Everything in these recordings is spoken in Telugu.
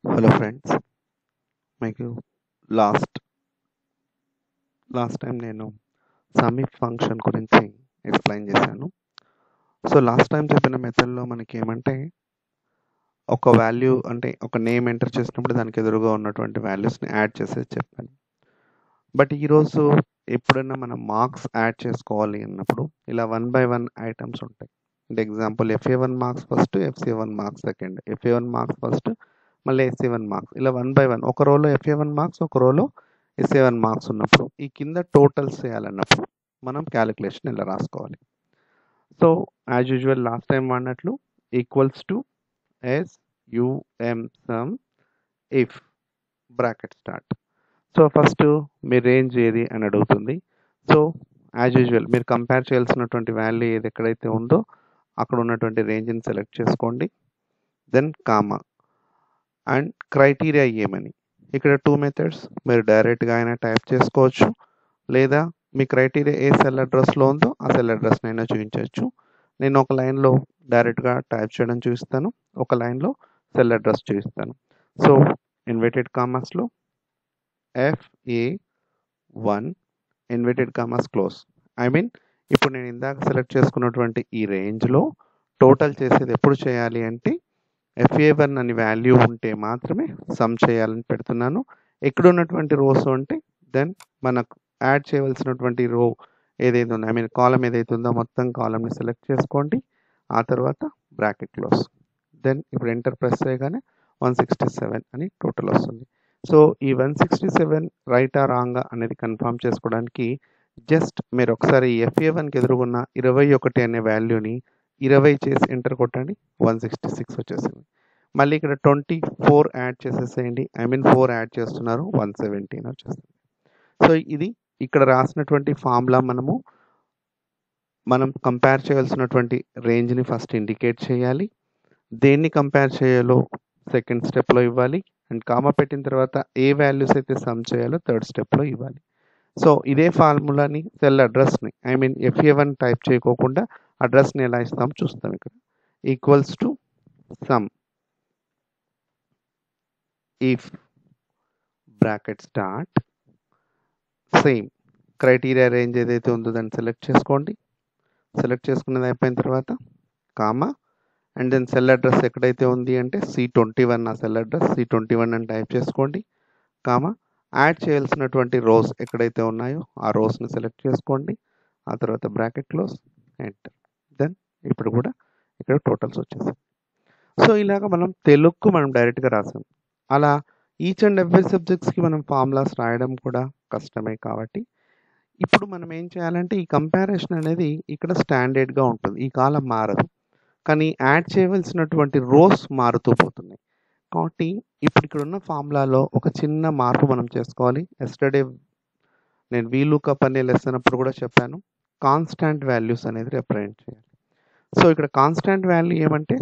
హలో ఫ్రెండ్స్, మీకు లాస్ట్ టైం నేను సమ్మిప్ ఫంక్షన్ గురించి ఎక్స్ప్లెయిన్ చేశాను. సో లాస్ట్ టైం చెప్పిన మెథడ్లో మనకి ఏమంటే ఒక వాల్యూ అంటే ఒక నేమ్ ఎంటర్ చేసినప్పుడు దానికి ఎదురుగా ఉన్నటువంటి వాల్యూస్ని యాడ్ చేసేది చెప్పాను. బట్ ఈరోజు ఎప్పుడైనా మనం మార్క్స్ యాడ్ చేసుకోవాలి అన్నప్పుడు ఇలా 1 by 1 ఐటమ్స్ ఉంటాయి. అంటే example FA1 marks first, FCA1 marks second, FA1 marks first, మళ్ళీ SC1 మార్క్స్, ఇలా 1 by 1 ఒక రోలో FA1 మార్క్స్, ఒక రోలో SC1 మార్క్స్ ఉన్నప్పుడు ఈ కింద టోటల్స్ చేయాలన్నప్పుడు మనం క్యాలిక్యులేషన్ ఇలా రాసుకోవాలి. So as usual last time వాడినట్లు equals to SUM sum if bracket start. So first మీ రేంజ్ ఏది అని అడుగుతుంది. సో యాజ్ యూజువల్ మీరు కంపేర్ చేయాల్సినటువంటి వాల్యూ ఏది ఎక్కడైతే ఉందో అక్కడ ఉన్నటువంటి రేంజ్ని సెలెక్ట్ చేసుకోండి. దెన్ కామా అండ్ క్రైటీరియా ఏమని. ఇక్కడ 2 మెథడ్స్, మీరు డైరెక్ట్గా అయినా టైప్ చేసుకోవచ్చు, లేదా మీ క్రైటీరియా ఏ సెల్ అడ్రస్లో ఉందో ఆ సెల్ అడ్రస్ని అయినా చూపించవచ్చు. నేను ఒక లైన్లో డైరెక్ట్గా టైప్ చేయడం చూపిస్తాను, ఒక లైన్లో సెల్ అడ్రస్ చూపిస్తాను. సో ఇన్వర్టెడ్ కామర్స్లో FA1 inverted commas close. I mean ఇప్పుడు నేను ఇందాక సెలెక్ట్ చేసుకున్నటువంటి ఈ రేంజ్లో టోటల్ చేసేది ఎప్పుడు చేయాలి అంటే FA1 అని వాల్యూ ఉంటే మాత్రమే సమ్ చేయాలని పెడుతున్నాను. ఎక్కడ ఉన్నటువంటి రోస్ అంటే దెన్ మనకు యాడ్ చేయవలసినటువంటి రో ఏదైతే ఉందో, ఐ మీన్ కాలం ఏదైతే ఉందో మొత్తం కాలంని సెలెక్ట్ చేసుకోండి. ఆ తర్వాత బ్రాకెట్ క్లోజ్. దెన్ ఇప్పుడు ఎంటర్ ప్రెస్ చేయగానే 167 అని టోటల్ వస్తుంది. సో ఈ 167 రైట్ ఆ రాంగ్ అనేది కన్ఫర్మ్ చేసుకోవడానికి జస్ట్ మీరు ఒకసారి FA1కి ఎదురుగున్న 21 అనే వాల్యూని 20 చేసి ఎంటర్ కొట్టండి, 166 వచ్చేసింది. మళ్ళీ ఇక్కడ 24 యాడ్ చేసేసేయండి, ఐ మీన్ 4 యాడ్ చేస్తున్నారు, 117 వచ్చేస్తుంది. సో ఇది ఇక్కడ రాసినటువంటి ఫార్ములా మనం కంపేర్ చేయాల్సినటువంటి రేంజ్ని ఫస్ట్ ఇండికేట్ చేయాలి. దేన్ని కంపేర్ చేయాలో సెకండ్ స్టెప్లో ఇవ్వాలి, అండ్ కామా పెట్టిన తర్వాత ఏ వాల్యూస్ అయితే సమ్ చేయాలో థర్డ్ స్టెప్లో ఇవ్వాలి. సో ఇదే ఫార్ములాని సెల్ అడ్రస్ని, ఐ మీన్ FA1 టైప్ చేయకోకుండా అడ్రస్ని ఎలా ఇస్తామో చూస్తాం. ఇక్కడ equals to sum if bracket start, same criteria range ఏదైతే ఉందో దాన్ని సెలెక్ట్ చేసుకోండి. సెలెక్ట్ చేసుకున్నది అయిపోయిన తర్వాత comma and then cell address ఎక్కడైతే ఉంది అంటే C21, ఆ సెల్ అడ్రస్ C21 అని టైప్ చేసుకోండి. కామా యాడ్ చేయాల్సినటువంటి రోస్ ఎక్కడైతే ఉన్నాయో ఆ రోస్ని సెలెక్ట్ చేసుకోండి. ఆ తర్వాత బ్రాకెట్ క్లోజ్, ఎంటర్. దెన్ ఇప్పుడు కూడా ఇక్కడ టోటల్స్ వచ్చేసాయి. సో ఇలాగ మనం తెలుగుకు మనం డైరెక్ట్గా రాసాం. అలా ఈచ్ అండ్ ఎవ్రీ సబ్జెక్ట్స్కి మనం ఫార్ములాస్ రాయడం కూడా కష్టమే. కాబట్టి ఇప్పుడు మనం ఏం చేయాలంటే ఈ కంపారిజన్ అనేది ఇక్కడ స్టాండర్డ్గా ఉంటుంది, ఈ కాలం మారదు, కానీ యాడ్ చేయవలసినటువంటి రోస్ మారుతూ పోతున్నాయి. కాబట్టి ఇప్పుడు ఇక్కడ ఉన్న ఫార్ములాలో ఒక చిన్న మార్పు మనం చేసుకోవాలి. ఎస్టర్డే నేను VLOOKUP అనే లెసన్ అప్పుడు కూడా చెప్పాను, కాన్స్టాంట్ వాల్యూస్ అనేది రిప్రజెంట్ చేయాలి. సో ఇక్కడ కాన్స్టాంట్ వాల్యూ ఏమంటే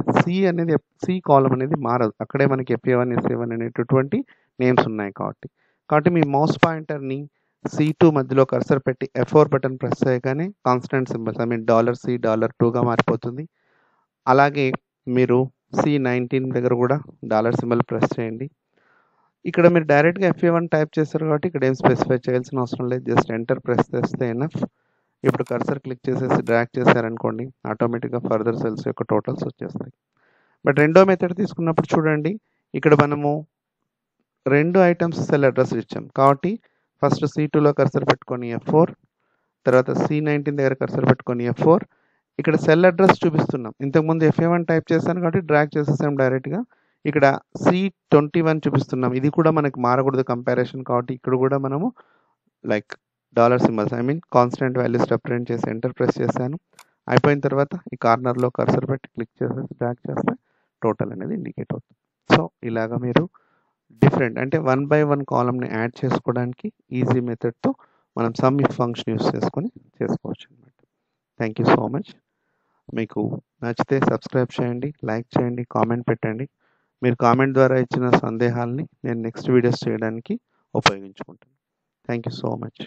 సి కాలం అనేది మారదు, అక్కడే మనకి FA1 SA1 అనేటటువంటి నేమ్స్ ఉన్నాయి. కాబట్టి మీ మౌస్ పాయింటర్ని C2 మధ్యలో కర్సర్ పెట్టి F4 బటన్ ప్రెస్ చేయగానే constant symbols, I mean $C $2గా మారిపోతుంది. అలాగే మీరు C19 దగ్గర కూడా $సింబల్ ప్రెస్ చేయండి. ఇక్కడ మీరు డైరెక్ట్గా FA1 టైప్ చేస్తారు కాబట్టి ఇక్కడ ఏం స్పెసిఫై చేయాల్సిన అవసరం లేదు, జస్ట్ ఎంటర్ ప్రెస్ చేస్తే ఎనఫ్. ఇప్పుడు కర్సర్ క్లిక్ చేసేసి డ్రాగ్ చేశారనుకోండి, ఆటోమేటిక్గా ఫర్దర్ సెల్స్ యొక్క టోటల్స్ వచ్చేస్తాయి. బట్ రెండో మెథడ్ తీసుకున్నప్పుడు చూడండి, ఇక్కడ మనము 2 ఐటమ్స్ సెల్ అడ్రస్ ఇచ్చాం. కాబట్టి ఫస్ట్ C2లో కర్సర్ పెట్టుకొని F4, తర్వాత C19 దగ్గర కర్సర్ పెట్టుకొని F4. ఇక్కడ సెల్ అడ్రస్ చూపిస్తున్నాం, ఇంతకుముందు FA1 టైప్ చేశాను కాబట్టి డ్రాగ్ చేసేసాం డైరెక్ట్గా. ఇక్కడ C21 చూపిస్తున్నాం, ఇది కూడా మనకి మారకూడదు కంపారిజన్, కాబట్టి ఇక్కడ కూడా మనము like $symbols, I mean constant values represent చేసి ఎంటర్ ప్రెస్ చేశాను. అయిపోయిన తర్వాత ఈ కార్నర్లో కర్సర్ పెట్టి క్లిక్ చేసేసి డ్రాగ్ చేస్తే టోటల్ అనేది ఇండికేట్ అవుతుంది. సో ఇలాగా మీరు డిఫరెంట్ అంటే 1 by 1 కాలంని యాడ్ చేసుకోవడానికి ఈజీ మెథడ్తో మనం సమ్ ఇఫ్ ఫంక్షన్ యూస్ చేసుకొని చేసుకోవచ్చు అనమాట. Thank you so much. మీకు నచ్చితే సబ్స్క్రైబ్ చేయండి, లైక్ చేయండి, కామెంట్ పెట్టండి. మీరు కామెంట్ ద్వారా ఇచ్చిన సందేహాలని నేను నెక్స్ట్ వీడియోస్ చేయడానికి ఉపయోగించుకుంటాను. Thank you so much.